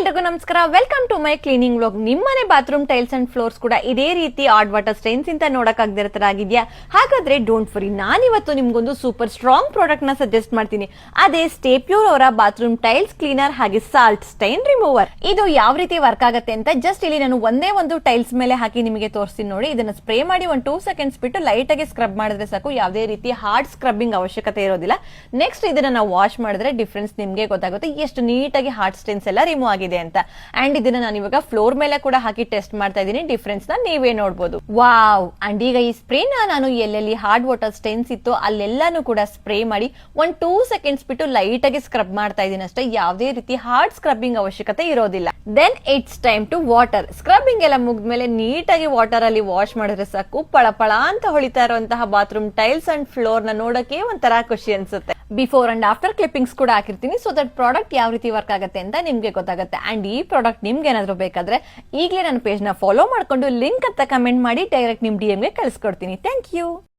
ಎಲ್ರಿಗೂ ನಮಸ್ಕಾರ. Welcome to my cleaning vlog. ನಿಮ್ಮನೆ ಬಾತ್ರೂಮ್ ಟೈಲ್ಸ್ ಅಂಡ್ ಫ್ಲೋರ್ಸ್ ಕೂಡ ಇದೇ ರೀತಿ ಆಡ್ ವಾಟರ್ ಸ್ಟೈನ್ಸ್ ಇಂತ ನೋಡಕ್ ಆಗದಿರೋ ತರ ಆಗಿದ್ಯಾ? ಹಾಗಾದ್ರೆ ಡೋಂಟ್ ವರಿ, ನಾನಿವತ್ತು ನಿಮ್ಗೊಂದು ಸೂಪರ್ ಸ್ಟ್ರಾಂಗ್ ಪ್ರಾಡಕ್ಟ್ ನ ಸಜೆಸ್ಟ್ ಮಾಡ್ತೀನಿ. ಅದೇ ಸ್ಟೇ ಪ್ಯೂರ್ ಅವರ ಬಾತ್ರೂಮ್ ಟೈಲ್ಸ್ ಕ್ಲೀನರ್ ಹಾಗೆ ಸಾಲ್ಟ್ ಸ್ಟೈನ್ ರಿಮೂವರ್. ಇದು ಯಾವ ರೀತಿ ವರ್ಕ್ ಆಗುತ್ತೆ ಅಂತ ಜಸ್ಟ್ ಇಲ್ಲಿ ನಾನು ಒಂದೇ ಒಂದು ಟೈಲ್ಸ್ ಮೇಲೆ ಹಾಕಿ ನಿಮಗೆ ತೋರಿಸ್ತೀನಿ ನೋಡಿ. ಇದನ್ನ ಸ್ಪ್ರೇ ಮಾಡಿ 2 ಸೆಕೆಂಡ್ಸ್ ಬಿಟ್ಟು ಲೈಟ್ ಆಗಿ ಸ್ಕ್ರಬ್ ಮಾಡಿದ್ರೆ ಸಾಕು. ಯಾವುದೇ ರೀತಿ ಹಾರ್ಡ್ ಸ್ಕ್ರಬ್ಬಿಂಗ್ ಅವಶ್ಯಕತೆ ಇರೋದಿಲ್ಲ. ನೆಕ್ಸ್ಟ್ ಇದನ್ನ ನಾವು ವಾಶ್ ಮಾಡಿದ್ರೆ ಡಿಫ್ರೆನ್ಸ್ ನಿಮ್ಗೆ ಗೊತ್ತಾಗುತ್ತೆ ಎಷ್ಟು ನೀಟಾಗಿ ಹಾರ್ಡ್ ಸ್ಟೈನ್ಸ್ ಎಲ್ಲ ರಿಮೂವ್ ಆಗಿದೆ ಅಂತ. ಅಂಡ್ ಇದನ್ನ ನಾನು ಇವಾಗ ಫ್ಲೋರ್ ಮೇಲೆ ಕೂಡ ಹಾಕಿ ಟೆಸ್ಟ್ ಮಾಡ್ತಾ ಇದ್ದೀನಿ. ಡಿಫ್ರೆನ್ಸ್ ನ ನೀವೇ ನೋಡಬಹುದು. ವಾವ್! ಅಂಡ್ ಈಗ ಈ ಸ್ಪ್ರೇನ ನಾನು ಎಲ್ಲೆಲ್ಲಿ ಹಾರ್ಡ್ ವಾಟರ್ ಸ್ಟೈನ್ಸ್ ಇತ್ತು ಅಲ್ಲೆಲ್ಲಾನು ಕೂಡ ಸ್ಪ್ರೇ ಮಾಡಿ 2 ಸೆಕೆಂಡ್ಸ್ ಬಿಟ್ಟು ಲೈಟ್ ಆಗಿ ಸ್ಕ್ರಬ್ ಮಾಡ್ತಾ ಇದ್ದೀನಿ ಅಷ್ಟೇ. ಯಾವುದೇ ರೀತಿ ಹಾರ್ಡ್ ಸ್ಕ್ರಬ್ಬಿಂಗ್ ಅವಶ್ಯಕತೆ ಇರೋದಿಲ್ಲ. Then it's time to water. Scrubbing ಎಲ್ಲ ಮುಗಿದ್ಮೇಲೆ ನೀಟಾಗಿ ವಾಟರ್ ಅಲ್ಲಿ ವಾಶ್ ಮಾಡಿದ್ರೆ ಸಾಕು. ಪಳಪಳ ಅಂತ ಹೊಳಿತಾ ಇರುವಂತಹ ಬಾತ್ರೂಮ್ ಟೈಲ್ಸ್ ಅಂಡ್ ಫ್ಲೋರ್ ನ ನೋಡಕ್ಕೆ ಒಂಥರ ಖುಷಿ ಅನ್ಸುತ್ತೆ. ಬಿಫೋರ್ ಅಂಡ್ ಆಫ್ಟರ್ ಕ್ಲಿಪ್ಪಿಂಗ್ಸ್ ಕೂಡ ಹಾಕಿರ್ತೀನಿ, ಸೊ ದಟ್ ಪ್ರಾಡಕ್ಟ್ ಯಾವ ರೀತಿ ವರ್ಕ್ ಆಗುತ್ತೆ ಅಂತ ನಿಮ್ಗೆ ಗೊತ್ತಾಗುತ್ತೆ. ಅಂಡ್ ಈ ಪ್ರಾಡಕ್ಟ್ ನಿಮ್ಗೆ ಏನಾದ್ರು ಬೇಕಾದ್ರೆ ಈಗಲೇ ನನ್ನ ಪೇಜ್ ನ ಫಾಲೋ ಮಾಡ್ಕೊಂಡು ಲಿಂಕ್ ಅಂತ ಕಮೆಂಟ್ ಮಾಡಿ ಡೈರೆಕ್ಟ್ ನಿಮ್ DM ಗೆ ಕಳಿಸ್ಕೊಡ್ತೀನಿ. Thank you.